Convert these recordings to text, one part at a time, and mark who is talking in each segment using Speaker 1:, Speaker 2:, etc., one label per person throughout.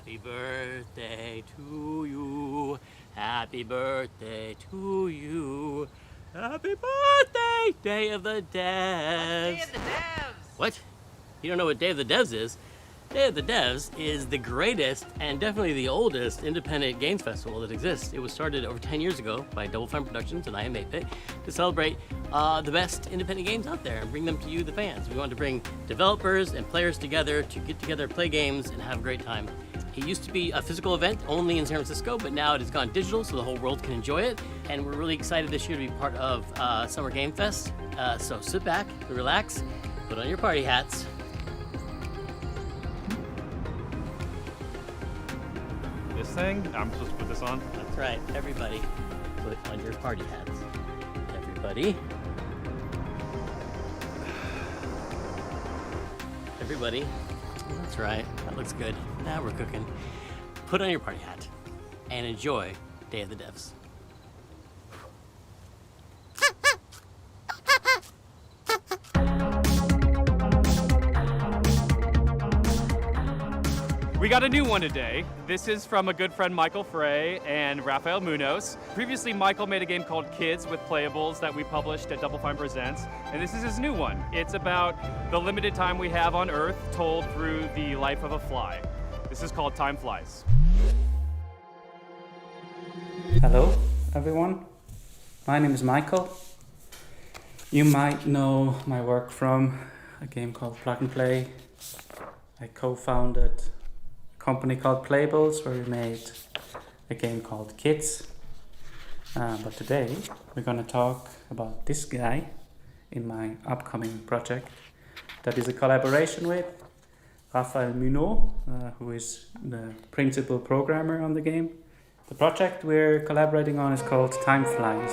Speaker 1: Happy birthday to you. Happy birthday to you. Happy birthday, Day of the Devs.
Speaker 2: Day of the Devs.
Speaker 1: What? You don't know what Day of the Devs is? Day of the Devs is the greatest and definitely the oldest independent games festival that exists. It was started over 10 years ago by Double Fine Productions and I Am 8-Bit to celebrate the best independent games out there and bring them to you, the fans. We want to bring developers and players together to get together, play games, and have a great time. It used to be a physical event only in San Francisco, but now it has gone digital so the whole world can enjoy it. And we're really excited this year to be part of Summer Game Fest. So sit back, relax, put on your party hats.
Speaker 3: This thing? I'm supposed to put this on?
Speaker 1: That's right, everybody, put on your party hats. Everybody. Everybody. That's right, that looks good. Now we're cooking. Put on your party hat and enjoy Day of the Devs.
Speaker 3: We got a new one today. This is from a good friend Michael Frey and Rafael Munoz. Previously, Michael made a game called Kids with Playables that we published at Double Fine Presents, and this is his new one. It's about the limited time we have on Earth told through the life of a fly. This is called Time Flies.
Speaker 4: Hello, everyone. My name is Michael. You might know my work from a game called Plug and Play. I co-founded company called Playables where we made a game called Kids. But today we're going to talk about this guy in my upcoming project that is a collaboration with Rafael Munoz, who is the principal programmer on the game. The project we're collaborating on is called Time Flies.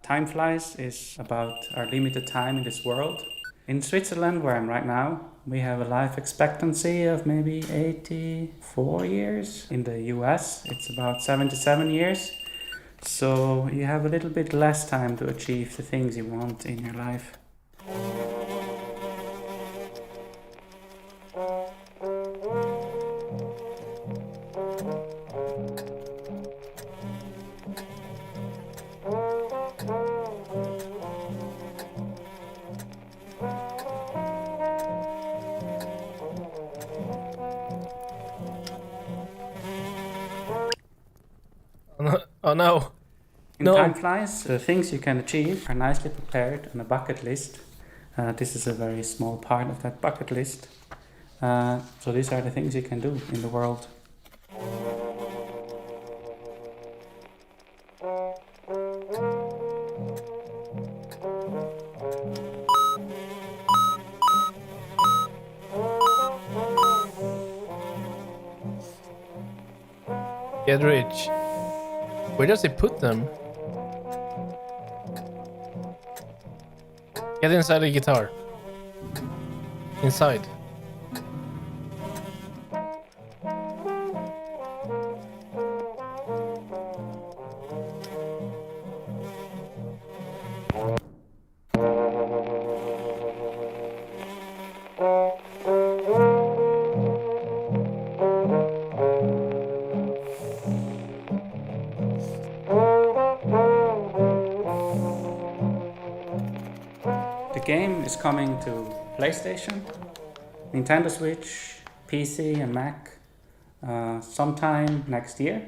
Speaker 4: Time Flies is about our limited time in this world. In Switzerland, where I'm right now, we have a life expectancy of maybe 84 years. In the US, it's about 77 years. So you have a little bit less time to achieve the things you want in your life.
Speaker 5: Oh no.
Speaker 4: In
Speaker 5: No.
Speaker 4: Time Flies, the things you can achieve are nicely prepared on a bucket list. This is a very small part of that bucket list. So these are the things you can do in the world.
Speaker 5: Get rich. Where does he put them? Get inside the guitar. Inside.
Speaker 4: The game is coming to PlayStation, Nintendo Switch, PC and Mac sometime next year.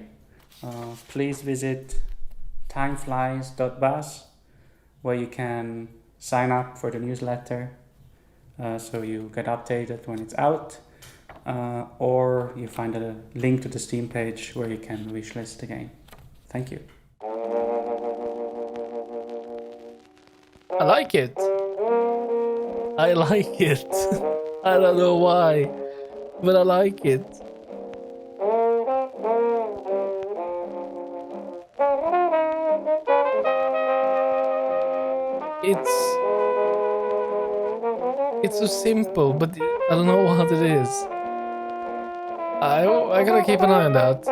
Speaker 4: Please visit timeflies.buzz where you can sign up for the newsletter so you get updated when it's out, or you find a link to the Steam page where you can wishlist the game. Thank you.
Speaker 5: I like it. I like it. I don't know why, but I like it. It's so simple, but I don't know what it is. I gotta keep an eye on that.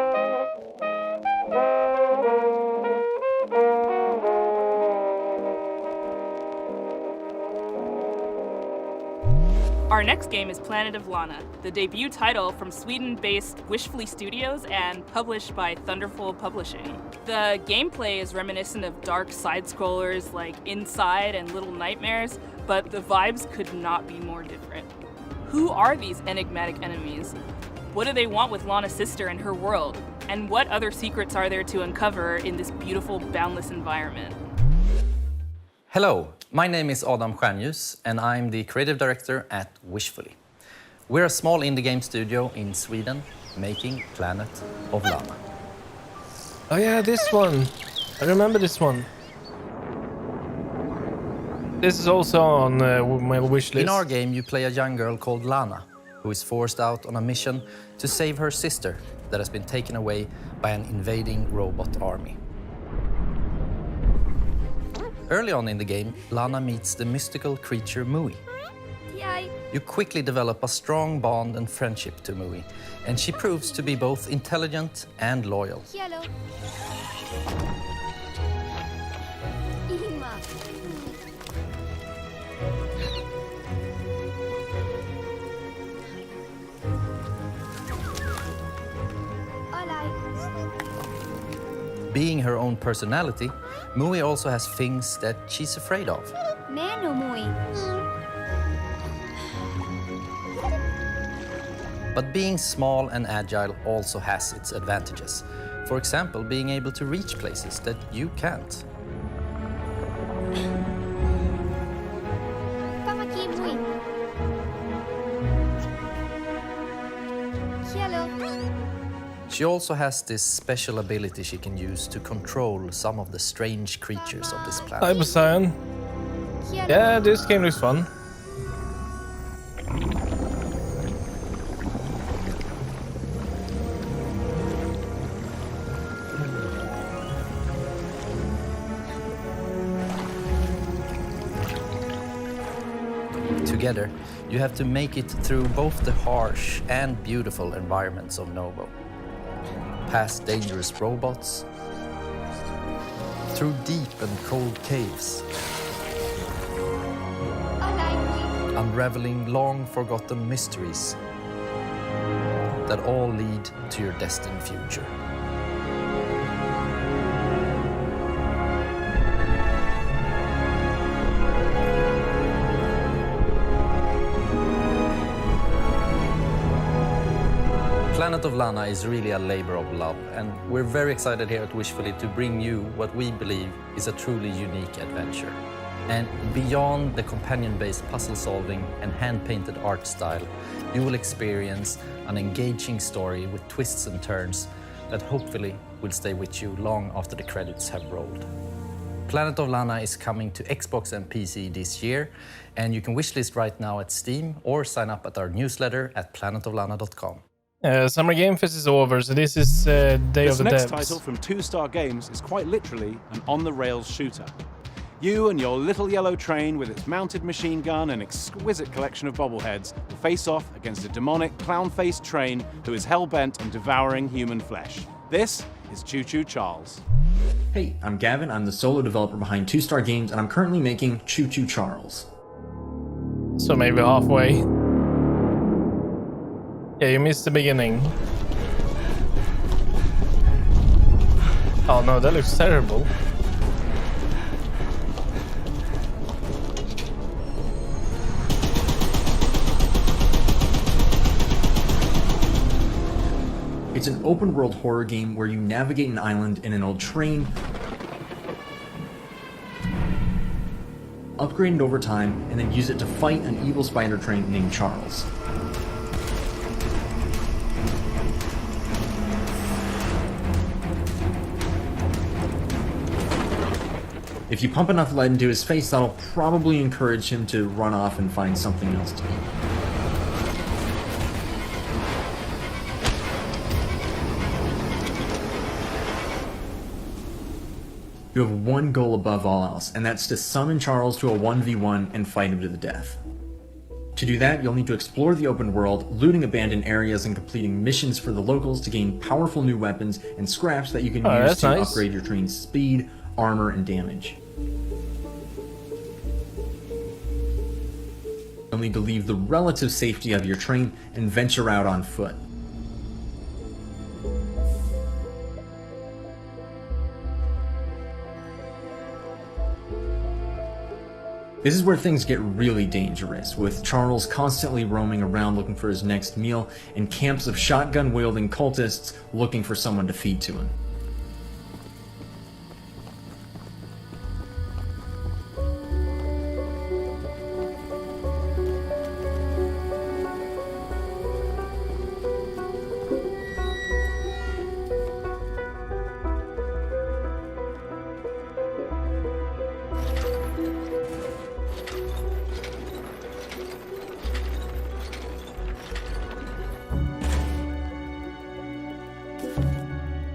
Speaker 2: Our next game is Planet of Lana, the debut title from Sweden-based Wishfully Studios and published by Thunderful Publishing. The gameplay is reminiscent of dark side-scrollers like Inside and Little Nightmares, but the vibes could not be more different. Who are these enigmatic enemies? What do they want with Lana's sister and her world? And what other secrets are there to uncover in this beautiful, boundless environment?
Speaker 6: Hello, my name is Adam Stjernljus and I'm the creative director at Wishfully. We're a small indie game studio in Sweden making Planet of Lana.
Speaker 5: Oh yeah, this one. I remember this one. This is also on my wish list.
Speaker 6: In our game, you play a young girl called Lana, who is forced out on a mission to save her sister that has been taken away by an invading robot army. Early on in the game, Lana meets the mystical creature Mui. You quickly develop a strong bond and friendship to Mui, and she proves to be both intelligent and loyal. Being her own personality, Mui also has things that she's afraid of. But being small and agile also has its advantages. For example, being able to reach places that you can't. She also has this special ability she can use to control some of the strange creatures of this planet.
Speaker 5: Hi, Basan. Yeah, this game looks fun.
Speaker 6: Together, you have to make it through both the harsh and beautiful environments of Novo. Past dangerous robots, through deep and cold caves, unraveling long-forgotten mysteries that all lead to your destined future. Planet of Lana is really a labor of love, and we're very excited here at Wishfully to bring you what we believe is a truly unique adventure. And beyond the companion-based puzzle solving and hand-painted art style, you will experience an engaging story with twists and turns that hopefully will stay with you long after the credits have rolled. Planet of Lana is coming to Xbox and PC this year, and you can wishlist right now at Steam or sign up at our newsletter at planetoflana.com.
Speaker 5: Summer Game Fest is over, so this is Day of the Devs.
Speaker 7: This next title from 2-Star Games is quite literally an on-the-rails shooter. You and your little yellow train with its mounted machine gun and exquisite collection of bobbleheads will face off against a demonic, clown-faced train who is hell-bent on devouring human flesh. This is Choo Choo Charles.
Speaker 8: Hey, I'm Gavin. I'm the solo developer behind 2-Star Games, and I'm currently making Choo Choo Charles.
Speaker 5: So maybe halfway. Yeah, you missed the beginning. Oh no, that looks terrible.
Speaker 8: It's an open-world horror game where you navigate an island in an old train, upgrade it over time, and then use it to fight an evil spider train named Charles. If you pump enough lead into his face, that'll probably encourage him to run off and find something else to eat. You have one goal above all else, and that's to summon Charles to a 1v1 and fight him to the death. To do that, you'll need to explore the open world, looting abandoned areas and completing missions for the locals to gain powerful new weapons and scraps that you can use to upgrade your train's speed, armor, and damage. You'll need to leave the relative safety of your train and venture out on foot. This is where things get really dangerous, with Charles constantly roaming around looking for his next meal, and camps of shotgun-wielding cultists looking for someone to feed to him.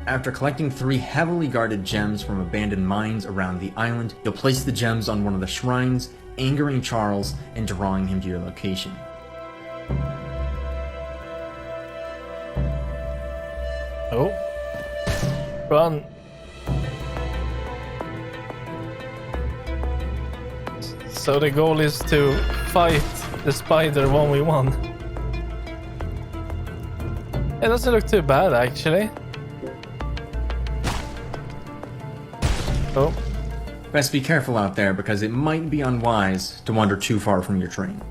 Speaker 8: After collecting 3 heavily guarded gems from abandoned mines around the island, you'll place the gems on one of the shrines, angering Charles and drawing him to your location.
Speaker 5: Oh. Run. So the goal is to fight the spider 1v1. It doesn't look too bad, actually. Oh.
Speaker 8: Best be careful out there, because it might be unwise to wander too far from your train.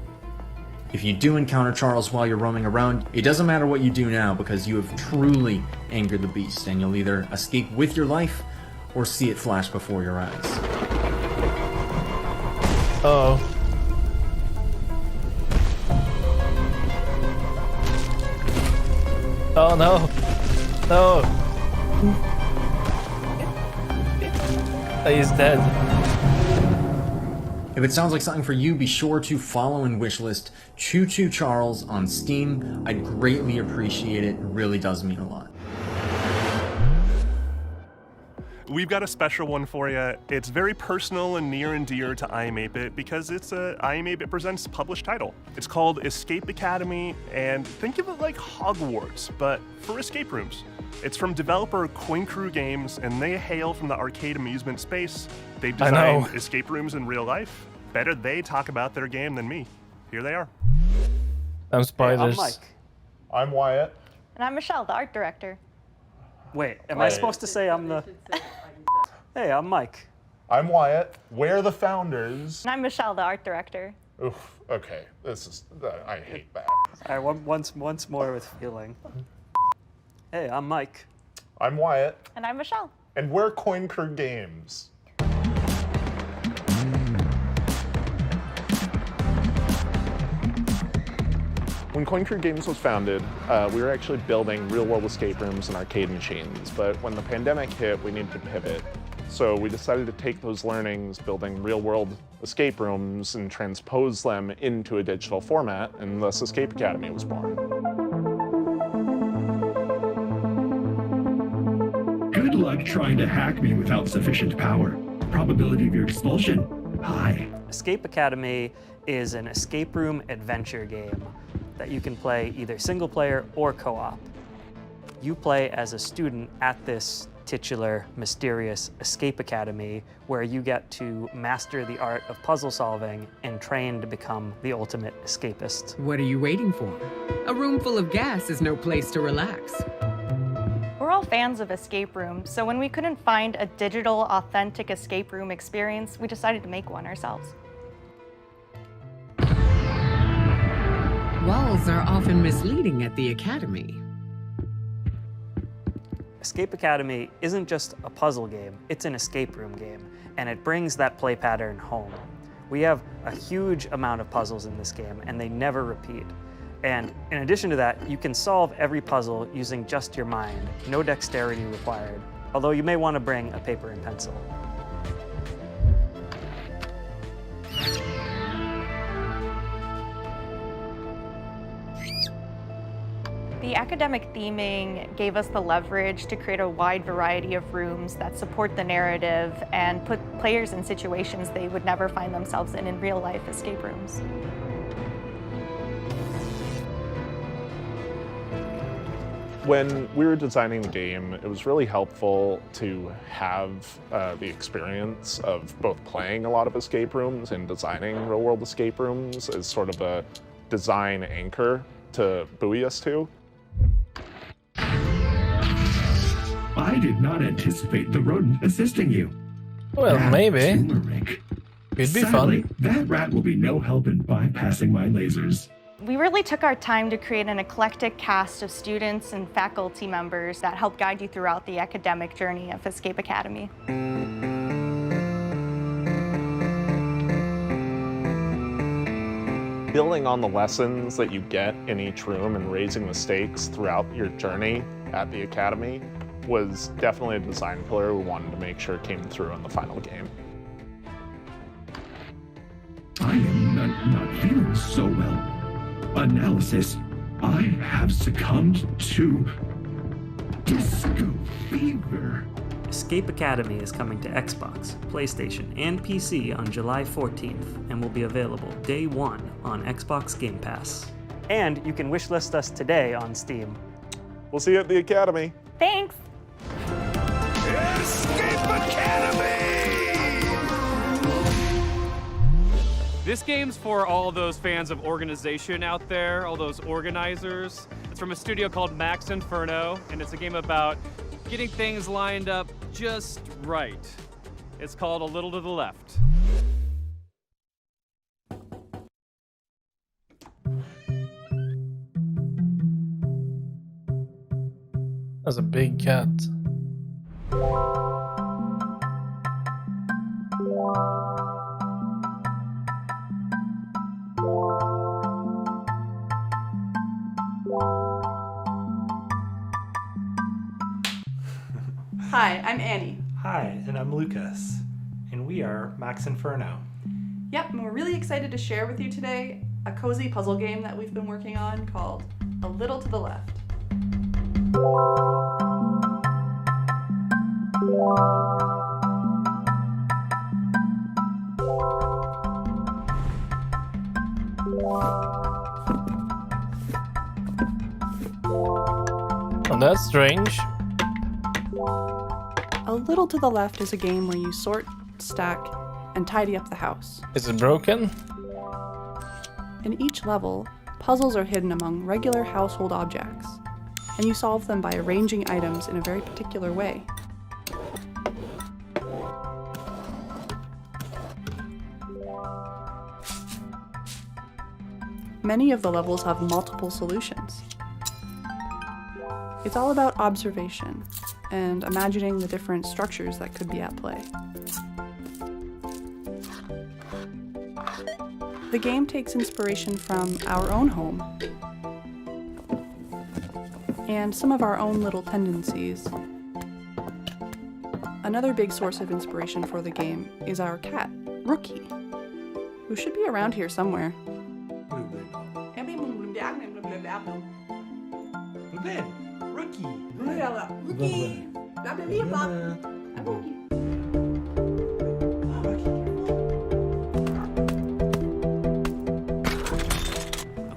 Speaker 8: If you do encounter Charles while you're roaming around, it doesn't matter what you do now, because you have truly angered the beast, and you'll either escape with your life or see it flash before your eyes.
Speaker 5: Uh-oh. Oh no. No. He's dead.
Speaker 8: If it sounds like something for you, be sure to follow and wishlist Choo Choo Charles on Steam. I'd greatly appreciate it. It really does mean a lot.
Speaker 9: We've got a special one for you. It's very personal and near and dear to I Am 8-Bit because it's a I Am 8-Bit Presents published title. It's called Escape Academy, and think of it like Hogwarts, but for escape rooms. It's from developer Coin Crew Games, and they hail from the arcade amusement space. They've designed escape rooms in real life. Better they talk about their game than me. Here they are.
Speaker 5: I'm Spiders.
Speaker 10: Hey, I'm Mike.
Speaker 11: I'm Wyatt.
Speaker 12: And I'm Michelle, the art director.
Speaker 10: Wait, am I supposed to say I'm the... Hey, I'm Mike.
Speaker 11: I'm Wyatt. We're the founders.
Speaker 12: And I'm Michelle, the art director.
Speaker 11: Oof, okay. This is... I hate that.
Speaker 10: All right, once more with feeling. Hey, I'm Mike.
Speaker 11: I'm Wyatt.
Speaker 12: And I'm Michelle.
Speaker 11: And we're Coin Crew Games. When Coin Crew Games was founded, we were actually building real-world escape rooms and arcade machines, but when the pandemic hit, we needed to pivot. So we decided to take those learnings, building real-world escape rooms, and transpose them into a digital format, and thus Escape Academy was born.
Speaker 13: Good luck trying to hack me without sufficient power. Probability of your expulsion, high.
Speaker 10: Escape Academy is an escape room adventure game that you can play either single player or co-op. You play as a student at this titular, mysterious Escape Academy, where you get to master the art of puzzle solving and train to become the ultimate escapist.
Speaker 14: What are you waiting for? A room full of gas is no place to relax.
Speaker 12: We're all fans of escape rooms, so when we couldn't find a digital, authentic escape room experience, we decided to make one ourselves.
Speaker 14: Walls are often misleading at the Academy.
Speaker 10: Escape Academy isn't just a puzzle game, it's an escape room game, and it brings that play pattern home. We have a huge amount of puzzles in this game, and they never repeat. And in addition to that, you can solve every puzzle using just your mind, no dexterity required, although you may want to bring a paper and pencil.
Speaker 12: The academic theming gave us the leverage to create a wide variety of rooms that support the narrative and put players in situations they would never find themselves in real-life escape rooms.
Speaker 11: When we were designing the game, it was really helpful to have the experience of both playing a lot of escape rooms and designing real-world escape rooms as sort of a design anchor to buoy us to.
Speaker 13: I did not anticipate the rodent assisting you.
Speaker 5: Well,
Speaker 13: That
Speaker 5: maybe.
Speaker 13: turmeric.
Speaker 5: Could be
Speaker 13: Sadly,
Speaker 5: fun.
Speaker 13: that rat will be no help in bypassing my lasers.
Speaker 12: We really took our time to create an eclectic cast of students and faculty members that help guide you throughout the academic journey of Escape Academy.
Speaker 11: Building on the lessons that you get in each room and raising the stakes throughout your journey at the Academy was definitely a design pillar we wanted to make sure came through in the final game.
Speaker 13: I am not feeling so well. Analysis, I have succumbed to disco fever.
Speaker 10: Escape Academy is coming to Xbox, PlayStation, and PC on July 14th and will be available day one on Xbox Game Pass. And you can wishlist us today on Steam.
Speaker 11: We'll see you at the Academy.
Speaker 12: Thanks!
Speaker 7: Escape Academy!
Speaker 3: This game's for all those fans of organization out there, all those organizers. It's from a studio called Max Inferno, and it's a game about getting things lined up just right. It's called A Little to the Left.
Speaker 5: That's a big cat.
Speaker 15: Hi, I'm Annie.
Speaker 16: Hi, and I'm Lucas, and we are Max Inferno.
Speaker 15: Yep, and we're really excited to share with you today a cozy puzzle game that we've been working on called A Little to the Left.
Speaker 5: Oh, that's strange.
Speaker 15: A Little to the Left is a game where you sort, stack, and tidy up the house.
Speaker 5: Is it broken?
Speaker 15: In each level, puzzles are hidden among regular household objects, and you solve them by arranging items in a very particular way. Many of the levels have multiple solutions. It's all about observation and imagining the different structures that could be at play. The game takes inspiration from our own home and some of our own little tendencies. Another big source of inspiration for the game is our cat, Rookie, who should be around here somewhere.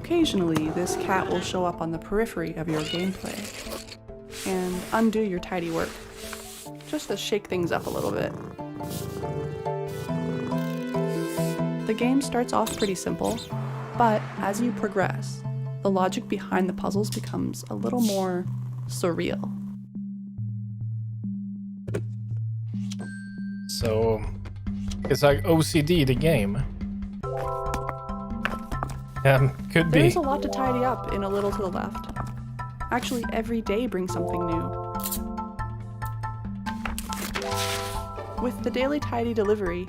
Speaker 15: Occasionally, this cat will show up on the periphery of your gameplay and undo your tidy work, just to shake things up a little bit. The game starts off pretty simple, but as you progress, the logic behind the puzzles becomes a little more surreal.
Speaker 5: So, it's like OCD, the game. Could be.
Speaker 15: There's a lot to tidy up in A Little to the Left. Actually, every day brings something new. With the daily tidy delivery,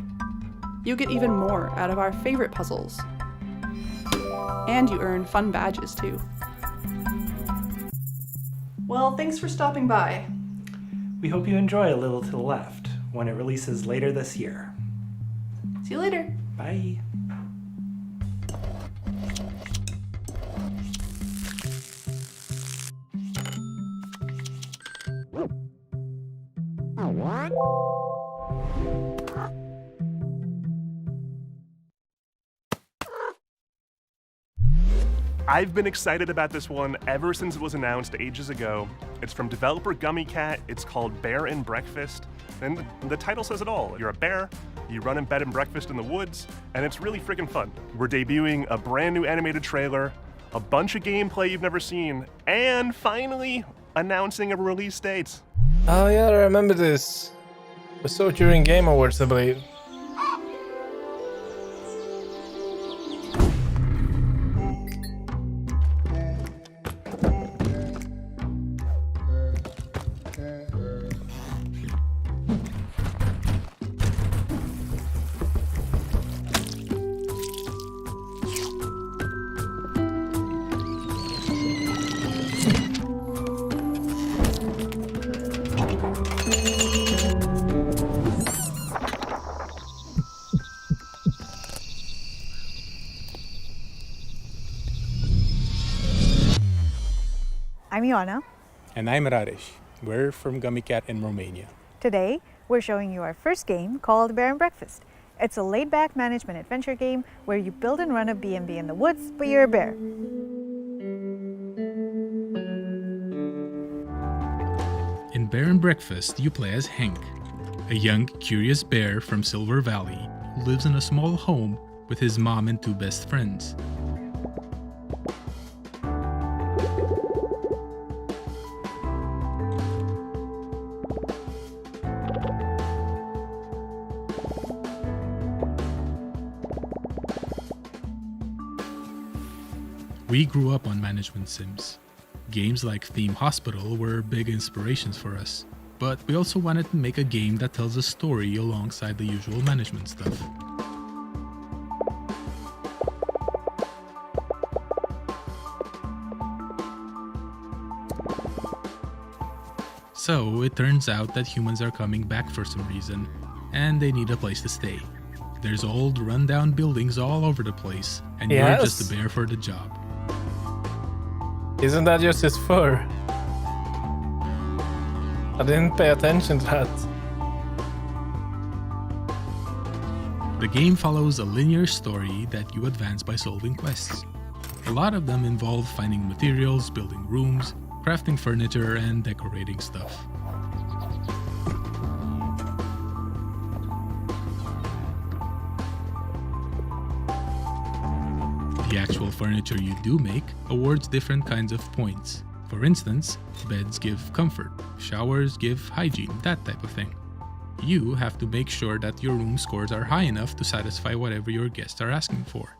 Speaker 15: you get even more out of our favorite puzzles. And you earn fun badges too. Well, thanks for stopping by.
Speaker 16: We hope you enjoy A Little to the Left when it releases later this year.
Speaker 15: See you later.
Speaker 16: Bye.
Speaker 9: I've been excited about this one ever since it was announced ages ago. It's from developer Gummy Cat. It's called Bear and Breakfast. And the title says it all. You're a bear, you run in bed and breakfast in the woods, and it's really freaking fun. We're debuting a brand new animated trailer, a bunch of gameplay you've never seen, and finally announcing a release date.
Speaker 5: Oh yeah, I remember this. We saw it during Game Awards, I believe.
Speaker 17: I'm Ioana.
Speaker 18: And I'm Raresh. We're from Gummy Cat in Romania.
Speaker 17: Today, we're showing you our first game called Bear and Breakfast. It's a laid-back management adventure game where you build and run a B&B in the woods, but you're a bear.
Speaker 19: In Bear and Breakfast, you play as Hank, a young, curious bear from Silver Valley who lives in a small home with his mom and two best friends. We grew up on management sims. Games like Theme Hospital were big inspirations for us, but we also wanted to make a game that tells a story alongside the usual management stuff. So it turns out that humans are coming back for some reason, and they need a place to stay. There's old rundown buildings all over the place, and you're just a bear for the job.
Speaker 5: Isn't that just his fur? I didn't pay attention to that.
Speaker 19: The game follows a linear story that you advance by solving quests. A lot of them involve finding materials, building rooms, crafting furniture, and decorating stuff. The actual furniture you do make awards different kinds of points. For instance, beds give comfort, showers give hygiene, that type of thing. You have to make sure that your room scores are high enough to satisfy whatever your guests are asking for.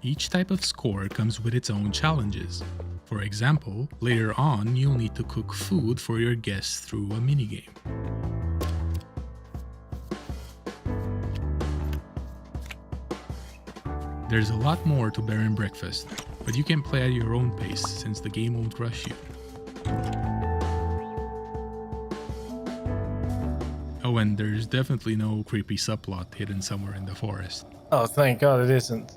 Speaker 19: Each type of score comes with its own challenges. For example, later on you'll need to cook food for your guests through a minigame. There's a lot more to Bear and Breakfast, but you can play at your own pace since the game won't rush you. Oh, and there's definitely no creepy subplot hidden somewhere in the forest.
Speaker 5: Oh, thank God it isn't.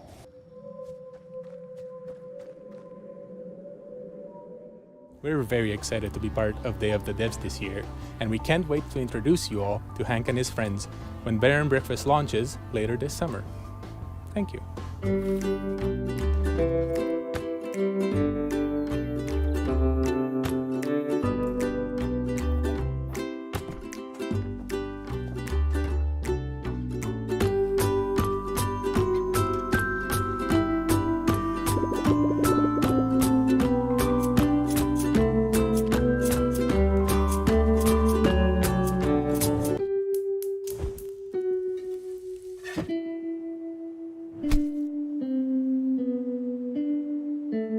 Speaker 18: We're very excited to be part of Day of the Devs this year, and we can't wait to introduce you all to Hank and his friends when Bear and Breakfast launches later this summer. Thank you.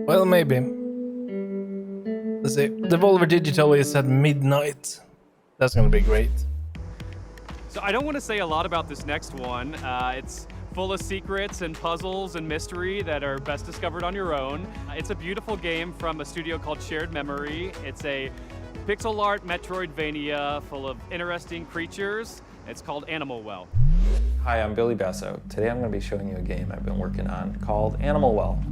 Speaker 5: Well, maybe. Let's see. Devolver Digital is at midnight. That's gonna be great.
Speaker 3: So I don't want to say a lot about this next one. It's full of secrets and puzzles and mystery that are best discovered on your own. It's a beautiful game from a studio called Shared Memory. It's a pixel art Metroidvania full of interesting creatures. It's called Animal Well.
Speaker 20: Hi, I'm Billy Besso. Today I'm going to be showing you a game I've been working on called Animal Well.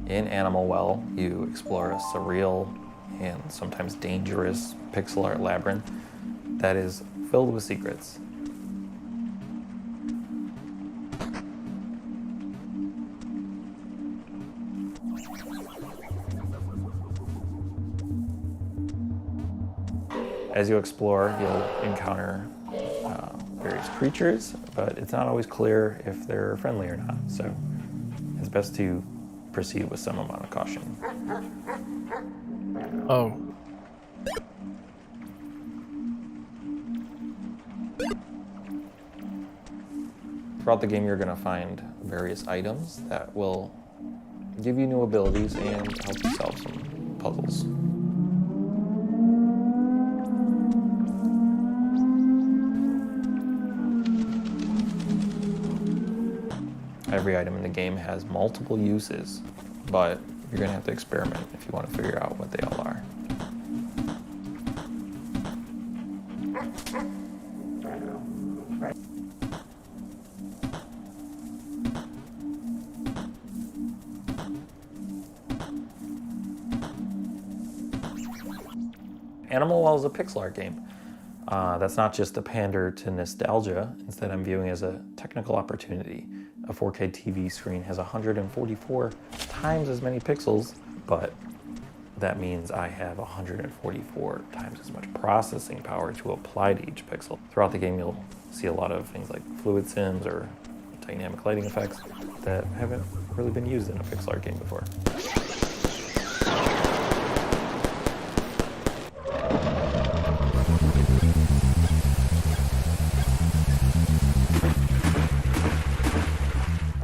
Speaker 20: In Animal Well, you explore a surreal and sometimes dangerous pixel art labyrinth that is filled with secrets. As you explore, you'll encounter various creatures, but it's not always clear if they're friendly or not, so it's best to proceed with some amount of caution.
Speaker 5: Oh.
Speaker 20: Throughout the game, you're going to find various items that will give you new abilities and help you solve some puzzles. Every item in the game has multiple uses, but you're going to have to experiment if you want to figure out what they all are. Animal Well is a pixel art game. That's not just a pander to nostalgia. Instead, I'm viewing it as a technical opportunity. A 4K TV screen has 144 times as many pixels, but that means I have 144 times as much processing power to apply to each pixel. Throughout the game, you'll see a lot of things like fluid sims or dynamic lighting effects that haven't really been used in a pixel art game before.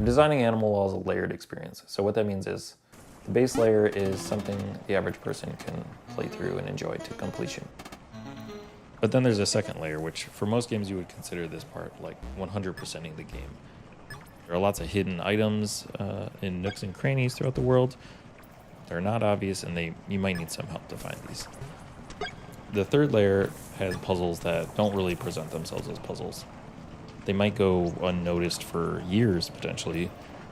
Speaker 20: Designing Animal Well is a layered experience. So what that means is the base layer is something the average person can play through and enjoy to completion. But then there's a second layer, which for most games you would consider this part like 100%ing the game. There are lots of hidden items in nooks and crannies throughout the world. They're not obvious, and you might need some help to find these. The third layer has puzzles that don't really present themselves as puzzles. They might go unnoticed for years, potentially,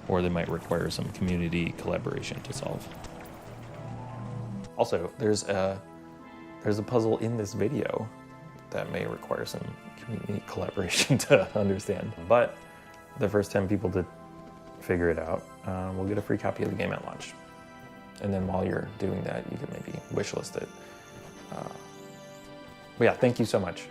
Speaker 20: or they might require some community collaboration to solve. Also, there's a puzzle in this video that may require some community collaboration to understand. But the first 10 people to figure it out will get a free copy of the game at launch. And then while you're doing that, you can maybe wishlist it. But yeah, thank you so much.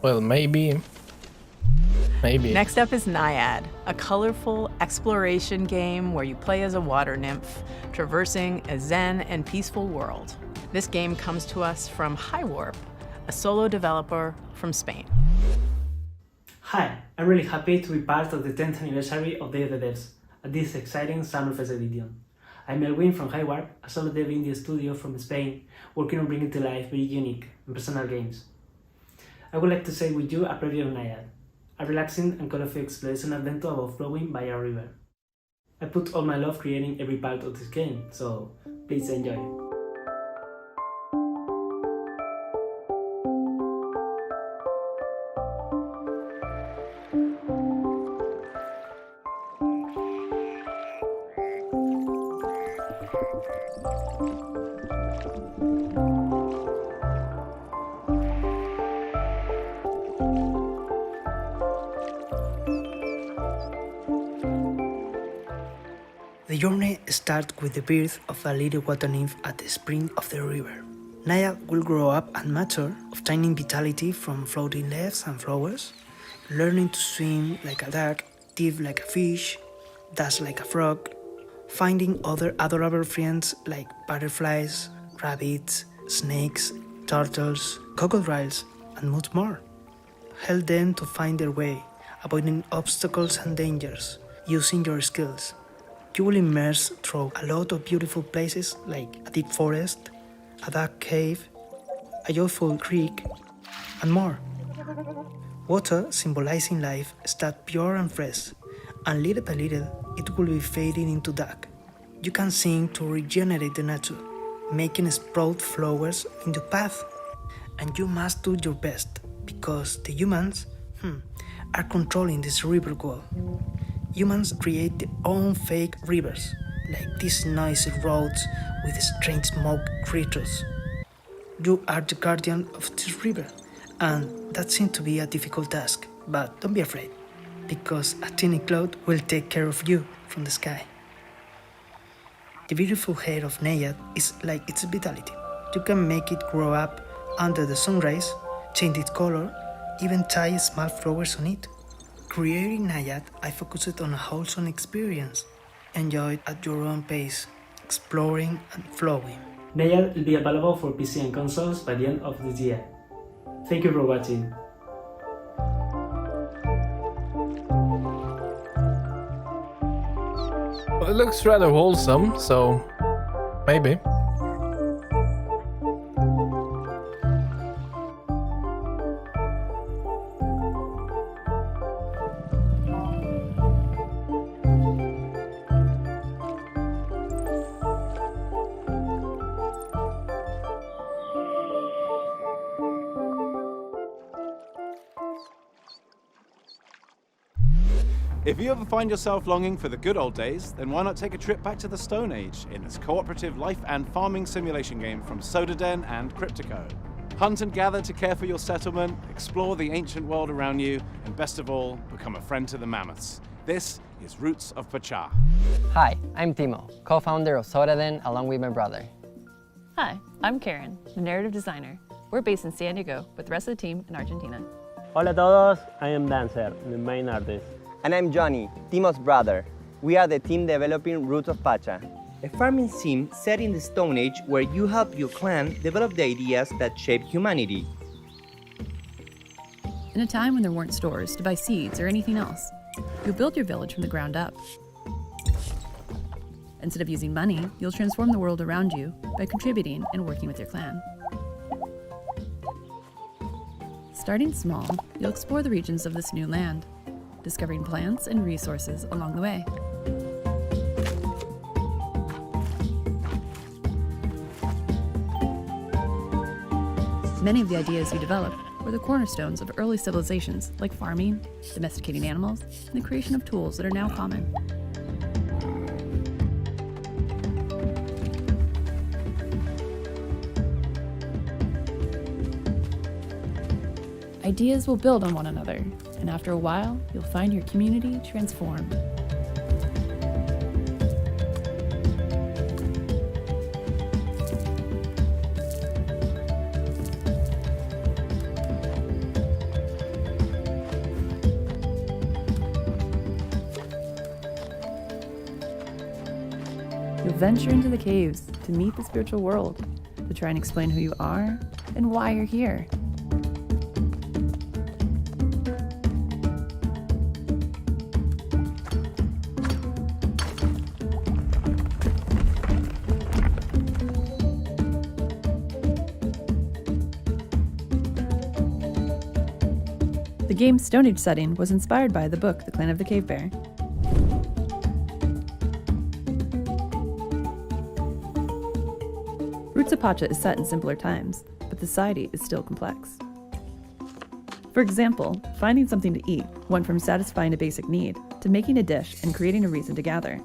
Speaker 5: Well, maybe.
Speaker 21: Next up is Naiad, a colorful exploration game where you play as a water nymph, traversing a zen and peaceful world. This game comes to us from HighWarp, a solo developer from Spain.
Speaker 22: Hi, I'm really happy to be part of the 10th anniversary of Day of the Devs at this exciting Summerfest edition. I'm Elwin from HighWarp, a solo dev indie studio from Spain, working on bringing to life very unique and personal games. I would like to share with you a preview of Naiad, a relaxing and colorful exploration adventure about flowing by a river. I put all my love creating every part of this game, so please enjoy. The journey starts with the birth of a little water nymph at the spring of the river. Naiad will grow up and mature, obtaining vitality from floating leaves and flowers, learning to swim like a duck, dive like a fish, dash like a frog, finding other adorable friends like butterflies, rabbits, snakes, turtles, crocodiles, and much more. Help them to find their way, avoiding obstacles and dangers, using your skills. You will immerse through a lot of beautiful places like a deep forest, a dark cave, a joyful creek, and more. Water, symbolizing life, starts pure and fresh, and little by little it will be fading into dark. You can sing to regenerate the nature, making sprout flowers in your path. And you must do your best, because the humans are controlling this river wall. Humans create their own fake rivers, like these noisy roads with strange smoke creatures. You are the guardian of this river, and that seems to be a difficult task, but don't be afraid, because a tiny cloud will take care of you from the sky. The beautiful hair of Nayad is like its vitality. You can make it grow up under the sun rays, change its color, even tie small flowers on it. Creating Nayad, I focused on a wholesome experience. Enjoy it at your own pace, exploring and flowing.
Speaker 1: Nayad will be available for PC and consoles by the end of this year. Thank you for watching.
Speaker 5: Well, it looks rather wholesome, so maybe.
Speaker 7: If you ever find yourself longing for the good old days, then why not take a trip back to the Stone Age in this cooperative life and farming simulation game from Sodaden and Cryptico. Hunt and gather to care for your settlement, explore the ancient world around you, and best of all, become a friend to the mammoths. This is Roots of Pachá.
Speaker 4: Hi, I'm Timo, co-founder of Sodaden along with my brother.
Speaker 23: Hi, I'm Karen, the narrative designer. We're based in San Diego, with the rest of the team in Argentina.
Speaker 24: Hola a todos, I am Dancer, the main artist.
Speaker 25: And I'm Johnny, Timo's brother. We are the team developing Roots of Pachá, a farming sim set in the Stone Age where you help your clan develop the ideas that shape humanity.
Speaker 23: In a time when there weren't stores to buy seeds or anything else, you'll build your village from the ground up. Instead of using money, you'll transform the world around you by contributing and working with your clan. Starting small, you'll explore the regions of this new land, discovering plants and resources along the way. Many of the ideas you develop were the cornerstones of early civilizations like farming, domesticating animals, and the creation of tools that are now common. Ideas will build on one another, and after a while, you'll find your community transformed. You'll venture into the caves to meet the spiritual world, to try and explain who you are and why you're here. The game's Stone Age setting was inspired by the book The Clan of the Cave Bear. Roots of Pachá is set in simpler times, but the society is still complex. For example, finding something to eat went from satisfying a basic need to making a dish and creating a reason to gather.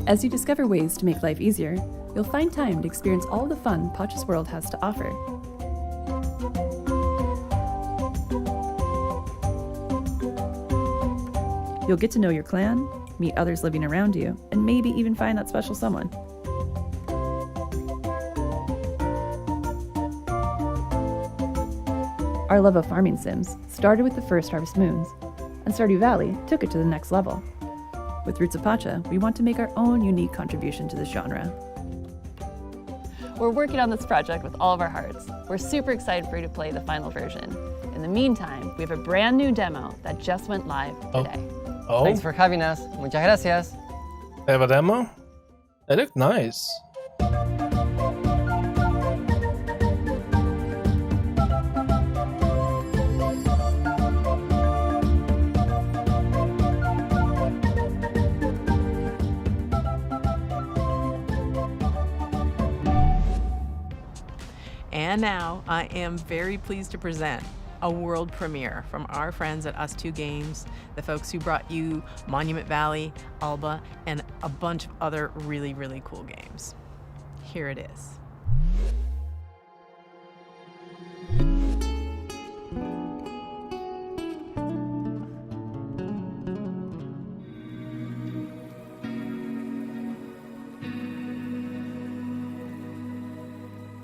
Speaker 23: As you discover ways to make life easier, you'll find time to experience all the fun Pachá's world has to offer. You'll get to know your clan, meet others living around you, and maybe even find that special someone. Our love of farming sims started with the first Harvest Moons, and Stardew Valley took it to the next level. With Roots of Pachá, we want to make our own unique contribution to this genre. We're working on this project with all of our hearts. We're super excited for you to play the final version. In the meantime, we have a brand new demo that just went live today.
Speaker 5: Oh,
Speaker 4: Thanks for having us. Muchas gracias.
Speaker 5: they have a demo? They look nice.
Speaker 21: And now I am very pleased to present a world premiere from our friends at Us2 Games, the folks who brought you Monument Valley, Alba, and a bunch of other really, really cool games. Here it is.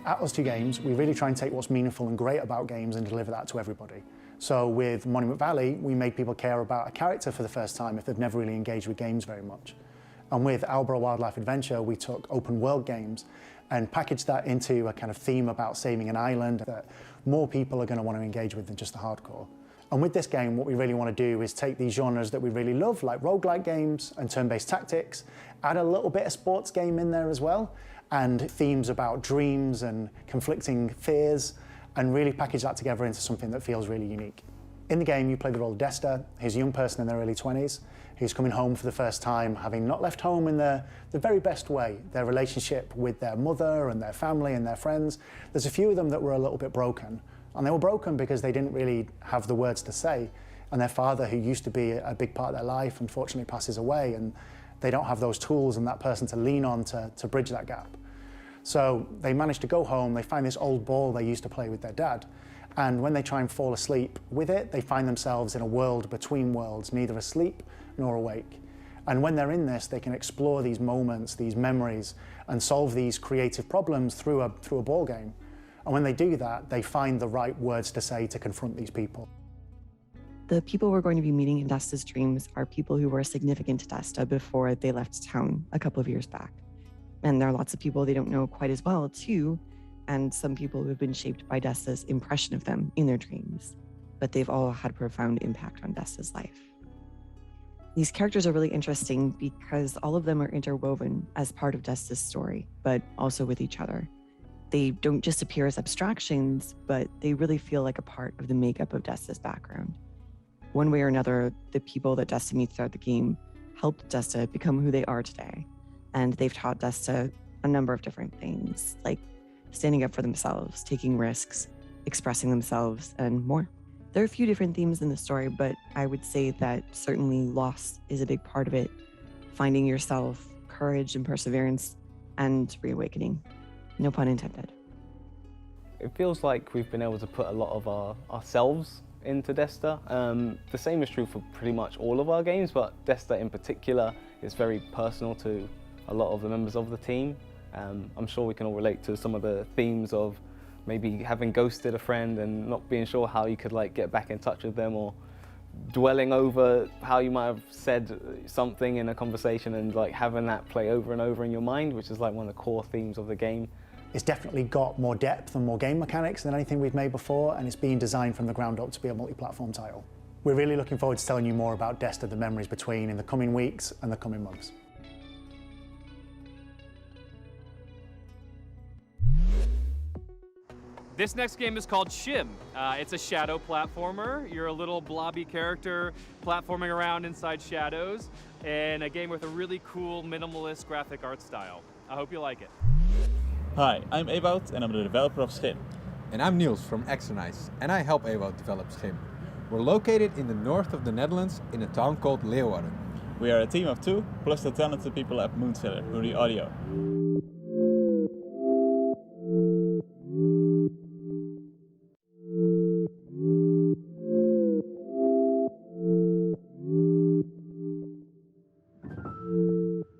Speaker 2: At Us2 Games, we really try and take what's meaningful and great about games and deliver that to everybody. So with Monument Valley, we made people care about a character for the first time if they've never really engaged with games very much. And with Alba Wildlife Adventure, we took open world games and packaged that into a kind of theme about saving an island that more people are going to want to engage with than just the hardcore. And with this game, what we really want to do is take these genres that we really love, like roguelike games and turn-based tactics, add a little bit of sports game in there as well, and themes about dreams and conflicting fears, and really package that together into something that feels really unique. In the game, you play the role of Desta. He's a young person in their early 20s who's coming home for the first time, having not left home in the very best way. Their relationship with their mother and their family and their friends, there's a few of them that were a little bit broken. And they were broken because they didn't really have the words to say. And their father, who used to be a big part of their life, unfortunately passes away, and they don't have those tools and that person to lean on to bridge that gap. So they manage to go home, they find this old ball they used to play with their dad, and when they try and fall asleep with it, they find themselves in a world between worlds, neither asleep nor awake. And when they're in this, they can explore these moments, these memories, and solve these creative problems through a ball game. And when they do that, they find the right words to say to confront these people.
Speaker 6: The people we're going to be meeting in Desta's dreams are people who were significant to Desta before they left town a couple of years back. And there are lots of people they don't know quite as well, too, and some people who have been shaped by Desta's impression of them in their dreams. But they've all had a profound impact on Desta's life. These characters are really interesting because all of them are interwoven as part of Desta's story, but also with each other. They don't just appear as abstractions, but they really feel like a part of the makeup of Desta's background. One way or another, the people that Desta meets throughout the game helped Desta become who they are today. And they've taught Desta a number of different things, like standing up for themselves, taking risks, expressing themselves, and more. There are a few different themes in the story, but I would say that certainly loss is a big part of it. Finding yourself, courage and perseverance, and reawakening. No pun intended.
Speaker 8: It feels like we've been able to put a lot of ourselves into Desta. The same is true for pretty much all of our games, but Desta in particular is very personal to a lot of the members of the team. I'm sure we can all relate to some of the themes of maybe having ghosted a friend and not being sure how you could get back in touch with them, or dwelling over how you might have said something in a conversation and having that play over and over in your mind, which is one of the core themes of the game.
Speaker 2: It's definitely got more depth and more game mechanics than anything we've made before, and it's being designed from the ground up to be a multi-platform title. We're really looking forward to telling you more about Desta, the memories between, in the coming weeks and the coming months.
Speaker 3: This next game is called Shim. It's a shadow platformer. You're a little blobby character platforming around inside shadows, and a game with a really cool minimalist graphic art style. I hope you like it.
Speaker 13: Hi, I'm Ewout and I'm the developer of Schim.
Speaker 14: And I'm Niels from Exernice, and I help Ewout develop Schim. We're located in the north of the Netherlands in a town called Leeuwarden.
Speaker 13: We are a team of 2, plus the talented people at Moonseller, who do the audio.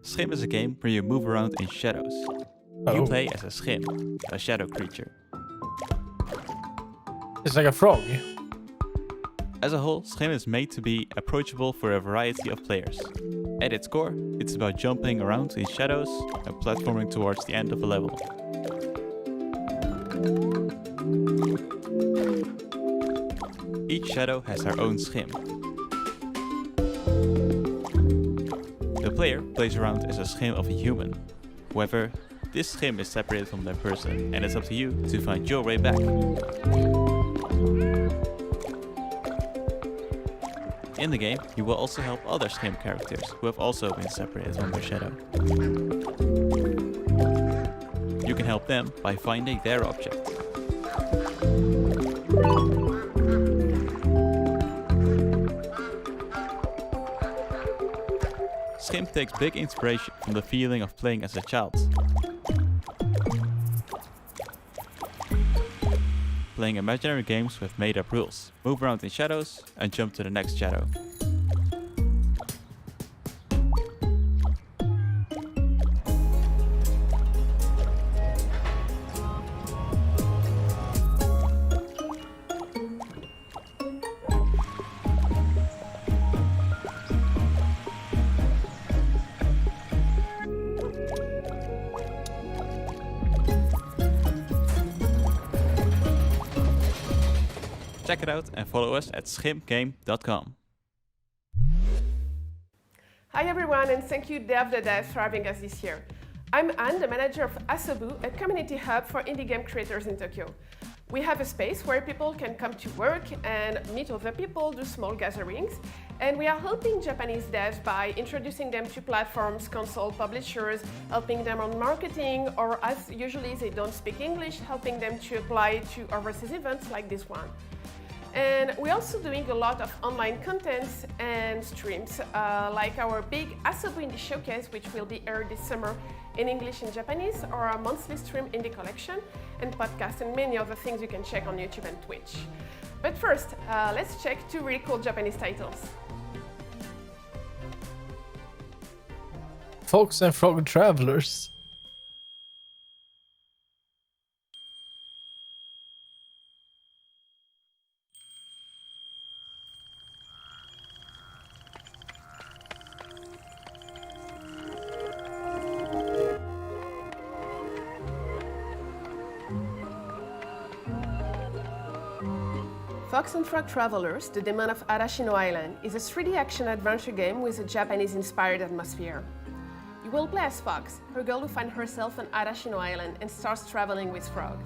Speaker 13: Schim is a game where you move around in shadows. You play as a Schim, a shadow creature.
Speaker 5: It's like a frog.
Speaker 13: As a whole, Schim is made to be approachable for a variety of players. At its core, it's about jumping around in shadows and platforming towards the end of a level. Each shadow has their own schim. The player plays around as a schim of a human. However, this schim is separated from that person, and it's up to you to find your way back. In the game, you will also help other schim characters who have also been separated from their shadow. You can help them by finding their object. Schim takes big inspiration from the feeling of playing as a child. Playing imaginary games with made-up rules. Move around in shadows and jump to the next shadow. Check it out and follow us at schimgame.com.
Speaker 10: Hi everyone, and thank you Dev the Dev for having us this year. I'm Anne, the manager of Asobu, a community hub for indie game creators in Tokyo. We have a space where people can come to work and meet other people, do small gatherings, and we are helping Japanese devs by introducing them to platforms, console publishers, helping them on marketing, or as usually they don't speak English, helping them to apply to overseas events like this one. And we're also doing a lot of online contents and streams, like our big Asobu Indie Showcase, which will be aired this summer in English and Japanese, or our monthly stream Indie Collection, and podcasts, and many other things you can check on YouTube and Twitch. But first, let's check two really cool Japanese titles.
Speaker 5: Fox and Frog Travelers.
Speaker 10: Fox and Frog Travelers, The Demon of Arashino Island, is a 3D action-adventure game with a Japanese-inspired atmosphere. You will play as Fox, a girl who finds herself on Arashino Island and starts traveling with Frog.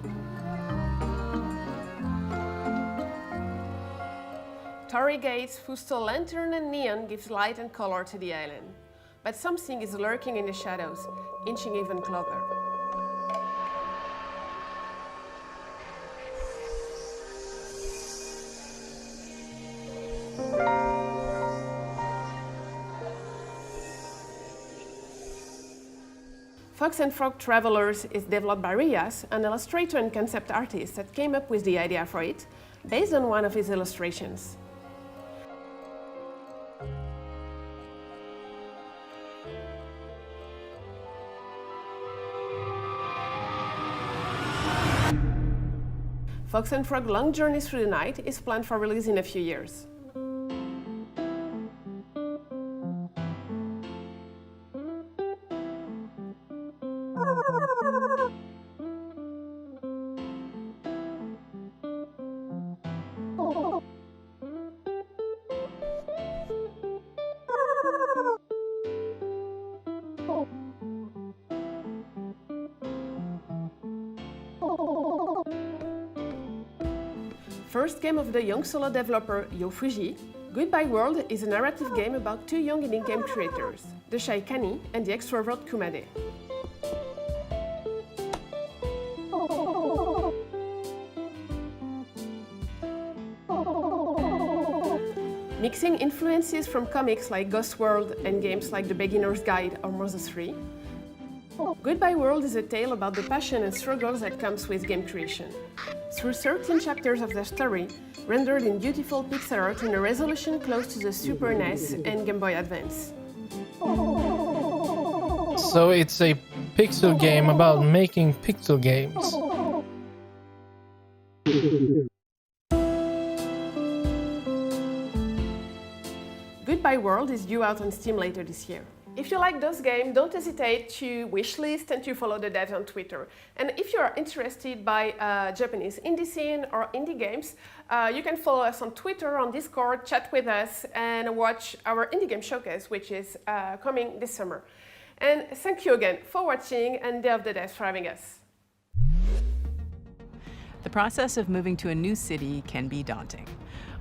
Speaker 10: Torii gates, fusto lantern and neon gives light and color to the island. But something is lurking in the shadows, inching even closer. Fox and Frog Travelers is developed by Rias, an illustrator and concept artist that came up with the idea for it, based on one of his illustrations. Fox and Frog Long Journey Through the Night is planned for release in a few years. First game of the young solo developer Yo Fuji, Goodbye World is a narrative game about two young indie game creators, the shy Kani and the extrovert Kumade. Mixing influences from comics like Ghost World and games like The Beginner's Guide or Mother 3, Goodbye World is a tale about the passion and struggles that comes with game creation. Through 13 chapters of the story, rendered in beautiful pixel art in a resolution close to the Super NES and Game Boy Advance.
Speaker 5: So it's a pixel game about making pixel games.
Speaker 10: Goodbye World is due out on Steam later this year. If you like those games, don't hesitate to wishlist and to follow the devs on Twitter. And if you are interested by Japanese indie scene or indie games, you can follow us on Twitter, on Discord, chat with us, and watch our indie game showcase, which is coming this summer. And thank you again for watching, and Day of the Devs for having us.
Speaker 21: The process of moving to a new city can be daunting.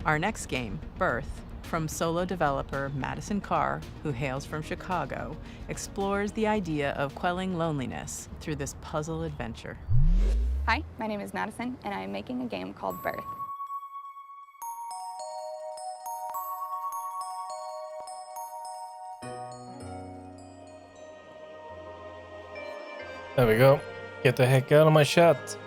Speaker 21: Our next game, Birth, from solo developer Madison Carr, who hails from Chicago, explores the idea of quelling loneliness through this puzzle adventure.
Speaker 9: Hi, my name is Madison, and I'm making a game called Birth.
Speaker 5: There we go. Get the heck out of my shot.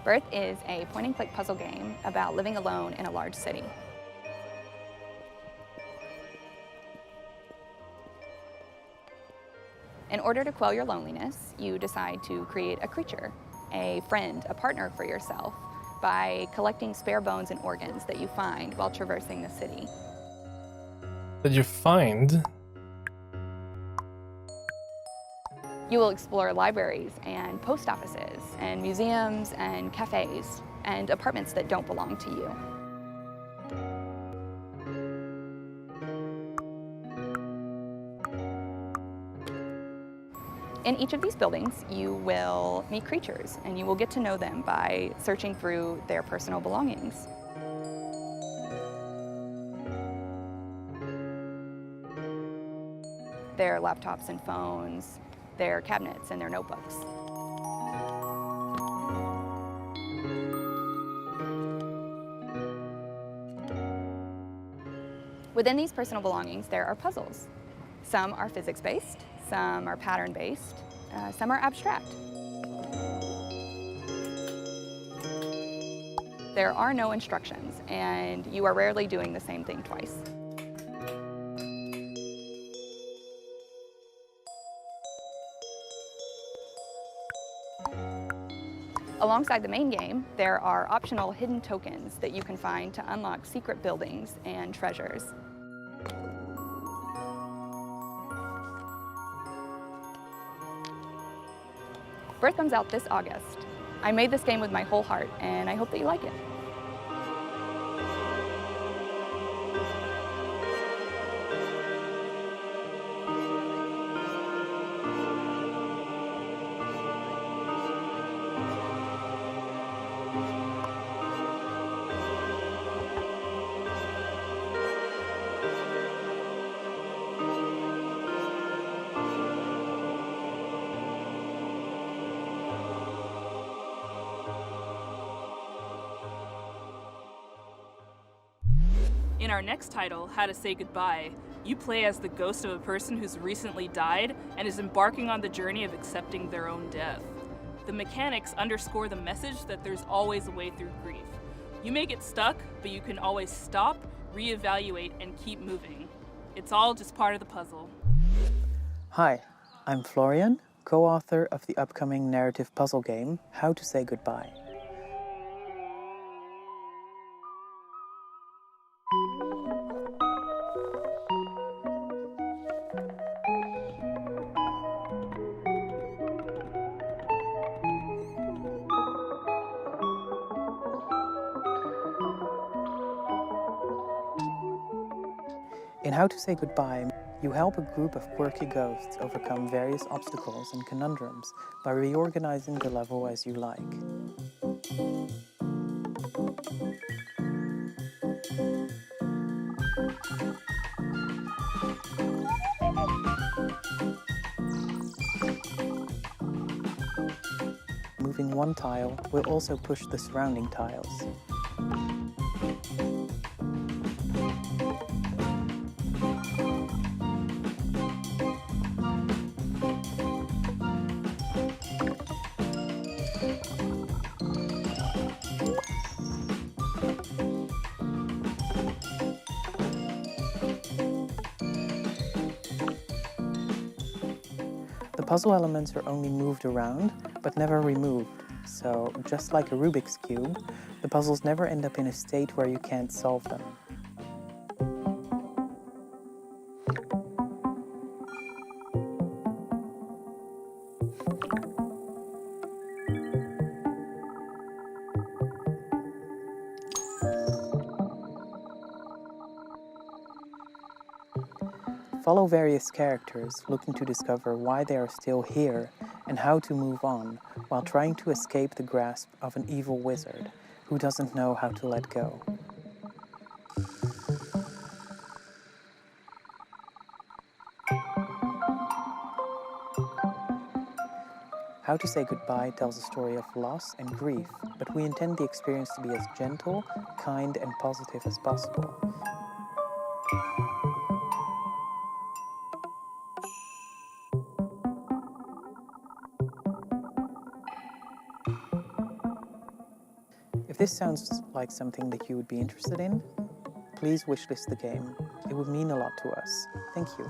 Speaker 9: Birth is a point-and-click puzzle game about living alone in a large city. In order to quell your loneliness, you decide to create a creature, a friend, a partner for yourself, by collecting spare bones and organs that you find while traversing the city.
Speaker 5: That you find?
Speaker 9: You will explore libraries and post offices and museums and cafes and apartments that don't belong to you. In each of these buildings, you will meet creatures, and you will get to know them by searching through their personal belongings. Their laptops and phones, their cabinets and their notebooks. Within these personal belongings, there are puzzles. Some are physics-based, some are pattern-based, some are abstract. There are no instructions, and you are rarely doing the same thing twice. Alongside the main game, there are optional hidden tokens that you can find to unlock secret buildings and treasures. Birth comes out this August. I made this game with my whole heart, and I hope that you like it.
Speaker 11: In our next title, How to Say Goodbye, you play as the ghost of a person who's recently died and is embarking on the journey of accepting their own death. The mechanics underscore the message that there's always a way through grief. You may get stuck, but you can always stop, reevaluate, and keep moving. It's all just part of the puzzle.
Speaker 12: Hi, I'm Florian, co-author of the upcoming narrative puzzle game, How to Say Goodbye. In How to Say Goodbye, you help a group of quirky ghosts overcome various obstacles and conundrums by reorganizing the level as you like. Moving one tile will also push the surrounding tiles. The puzzle elements are only moved around, but never removed, So, just like a Rubik's Cube, the puzzles never end up in a state where you can't solve them. Follow various characters looking to discover why they are still here and how to move on while trying to escape the grasp of an evil wizard who doesn't know how to let go. How to Say Goodbye tells a story of loss and grief, but we intend the experience to be as gentle, kind, and positive as possible. If this sounds like something that you would be interested in, please wishlist the game. It would mean a lot to us. Thank you.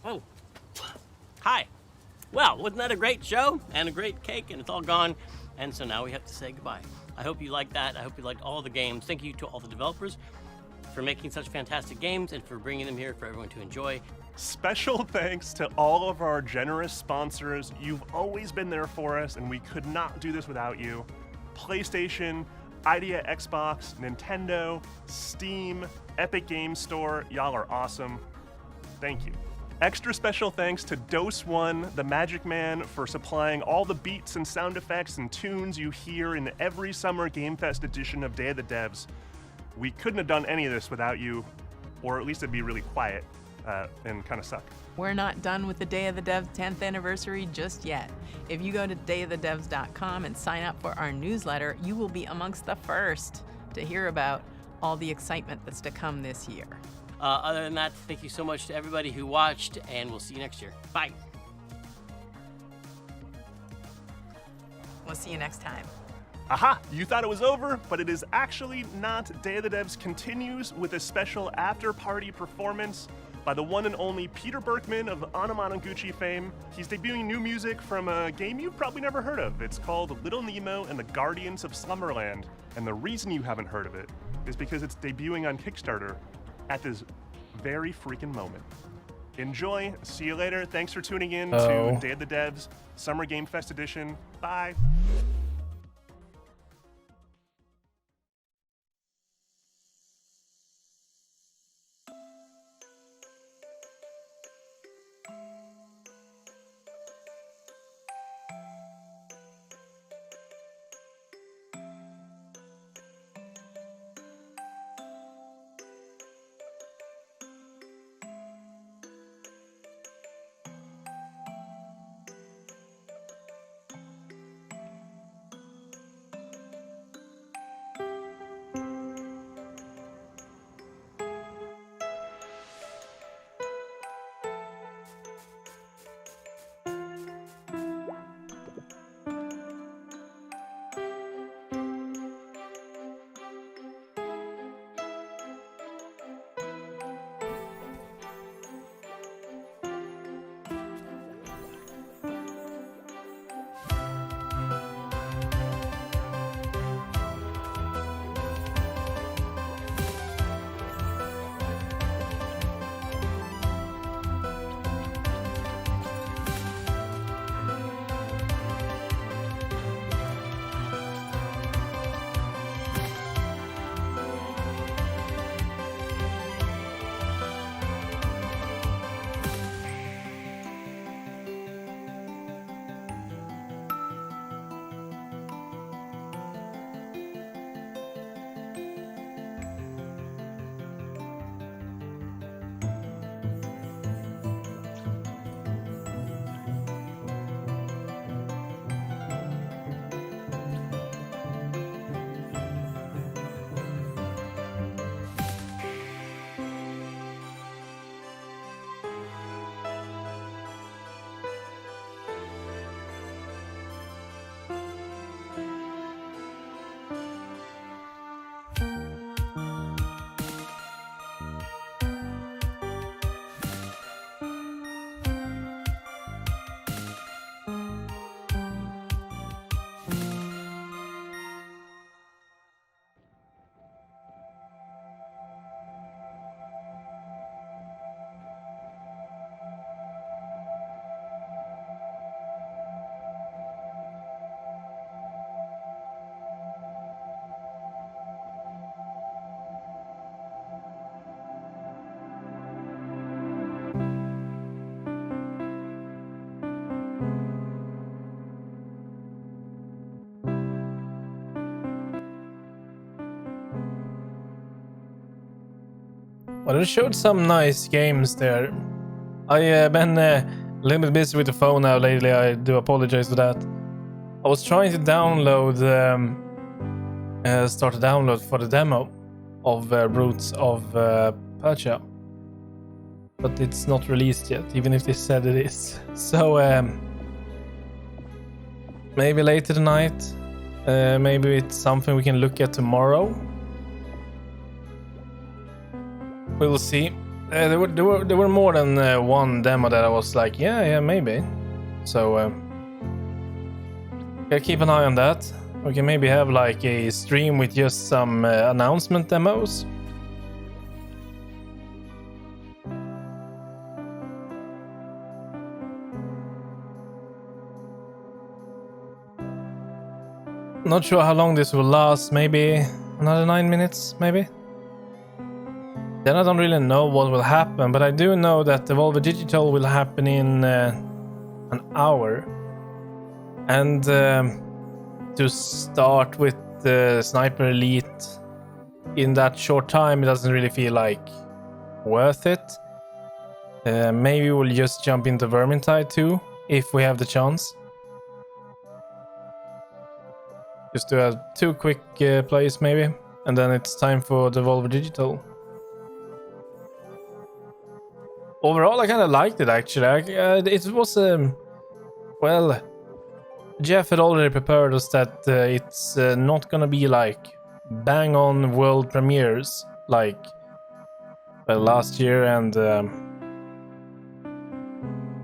Speaker 15: Oh, hi. Well, wasn't that a great show and a great cake, and it's all gone, and so now we have to say goodbye. I hope you liked that. I hope you liked all the games. Thank you to all the developers for making such fantastic games and for bringing them here for everyone to enjoy.
Speaker 16: Special thanks to all of our generous sponsors. You've always been there for us, and we could not do this without you. PlayStation, Idea Xbox, Nintendo, Steam, Epic Games Store. Y'all are awesome. Thank you. Extra special thanks to Dose One, the Magic Man, for supplying all the beats and sound effects and tunes you hear in every summer Game Fest edition of Day of the Devs. We couldn't have done any of this without you, or at least it'd be really quiet and kind of suck.
Speaker 21: We're not done with the Day of the Devs 10th anniversary just yet. If you go to dayofthedevs.com and sign up for our newsletter, you will be amongst the first to hear about all the excitement that's to come this year.
Speaker 15: Other than that, thank you so much to everybody who watched, and we'll see you next year. Bye.
Speaker 21: We'll see you next time.
Speaker 16: Aha! You thought it was over, but it is actually not. Day of the Devs continues with a special after-party performance by the one and only Peter Berkman of Anamanaguchi fame. He's debuting new music from a game you've probably never heard of. It's called Little Nemo and the Guardians of Slumberland. And the reason you haven't heard of it is because it's debuting on Kickstarter at this very freaking moment. Enjoy. See you later. Thanks for tuning in to Day of the Devs Summer Game Fest Edition. Bye.
Speaker 5: Well, they showed some nice games there. I've been a little bit busy with the phone now lately. I do apologize for that. I was trying to download, start a download for the demo of Roots of Pacha, but it's not released yet, even if they said it is. So maybe later tonight. Maybe it's something we can look at tomorrow. We'll see. There were more than one demo that I was like, yeah, maybe. So keep an eye on that. We can maybe have like a stream with just some announcement demos. Not sure how long this will last. Maybe another 9 minutes, maybe. Then I don't really know what will happen, but I do know that the Devolver Digital will happen in an hour. And to start with the Sniper Elite in that short time, it doesn't really feel like worth it. Maybe we'll just jump into Vermintide too, if we have the chance. Just do 2 quick plays maybe, and then it's time for Devolver Digital. Overall, I kind of liked it actually. It was well, Jeff had already prepared us that it's not gonna be like bang on world premieres like last year and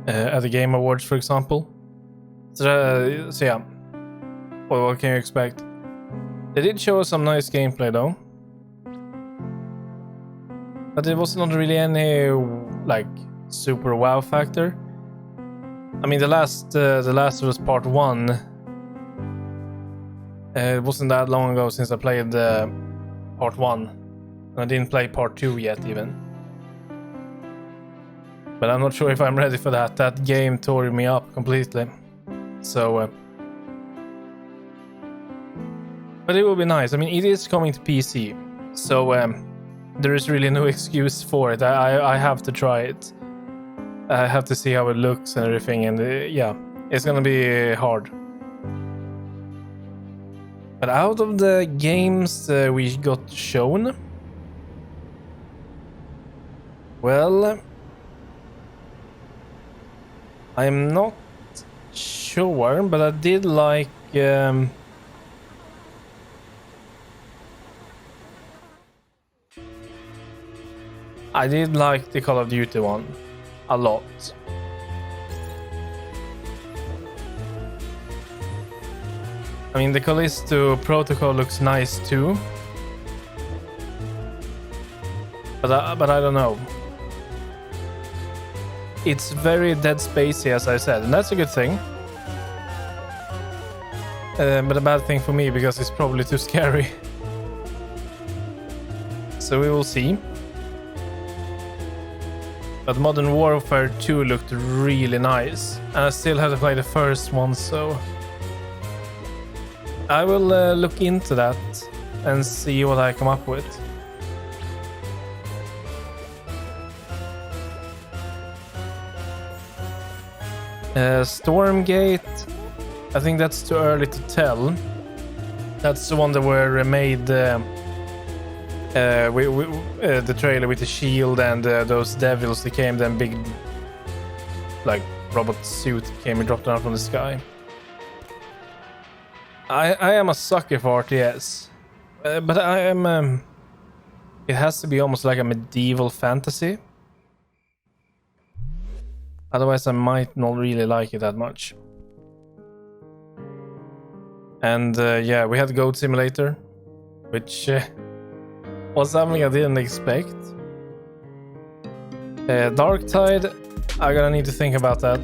Speaker 5: at the Game Awards, for example. So yeah, well, what can you expect? They did show us some nice gameplay though, but it was not really any like super wow factor. I mean, the Last of Us Part 1, it wasn't that long ago since I played Part 1. And I didn't play Part 2 yet even. But I'm not sure if I'm ready for that. That game tore me up completely. So but it will be nice. I mean, it is coming to PC, so there is really no excuse for it. I have to try it. I have to see how it looks and everything, and yeah, it's gonna be hard. But out of the games we got shown, well, I'm not sure, but I did like I did like the Call of Duty one a lot. I mean, the Callisto Protocol looks nice too, but I don't know. It's very Dead Spacey, as I said, and that's a good thing. But a bad thing for me because it's probably too scary. So we will see. But Modern Warfare 2 looked really nice, and I still have to play the first one, so I will look into that and see what I come up with. Stormgate, I think that's too early to tell. That's the one that were made the trailer with the shield and those devils that came, then big like robot suit came and dropped down from the sky. I am a sucker for RTS, but I am it has to be almost like a medieval fantasy, otherwise I might not really like it that much. And yeah, we had Goat Simulator, which was something I didn't expect. Darktide, I'm gonna need to think about that.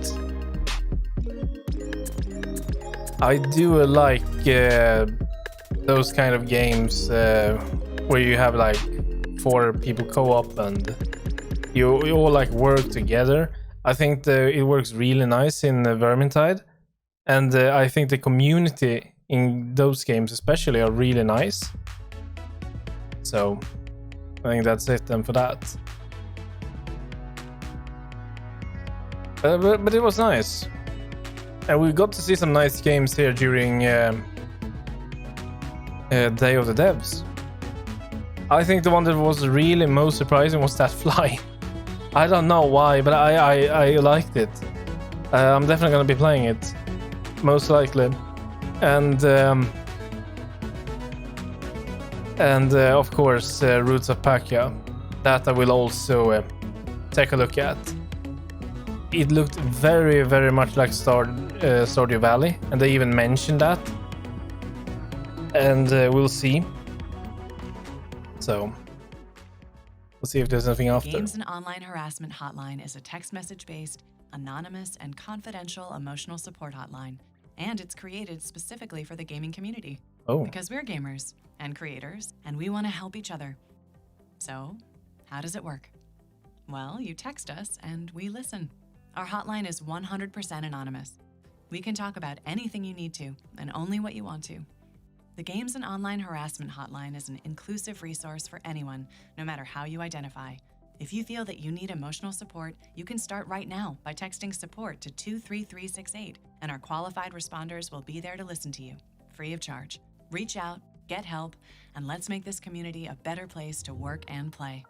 Speaker 5: I do like those kind of games where you have like 4 people co-op and you all like work together. I think it works really nice in Vermintide, and I think the community in those games especially are really nice. So I think that's it then for that. But it was nice. And we got to see some nice games here during Day of the Devs. I think the one that was really most surprising was that fly. I don't know why, but I liked it. I'm definitely going to be playing it, most likely. And of course, Roots of Pacha. That I will also take a look at. It looked very, very much like Stardew Valley, and they even mentioned that. And we'll see. So, we'll see if there's anything after.
Speaker 17: Games and Online Harassment Hotline is a text message-based, anonymous, and confidential emotional support hotline. And it's created specifically for the gaming community.
Speaker 5: Oh.
Speaker 17: Because we're gamers and creators, and we want to help each other. So, how does it work? Well, you text us and we listen. Our hotline is 100% anonymous. We can talk about anything you need to, and only what you want to. The Games and Online Harassment Hotline is an inclusive resource for anyone, no matter how you identify. If you feel that you need emotional support, you can start right now by texting support to 23368, and our qualified responders will be there to listen to you, free of charge. Reach out, get help, and let's make this community a better place to work and play.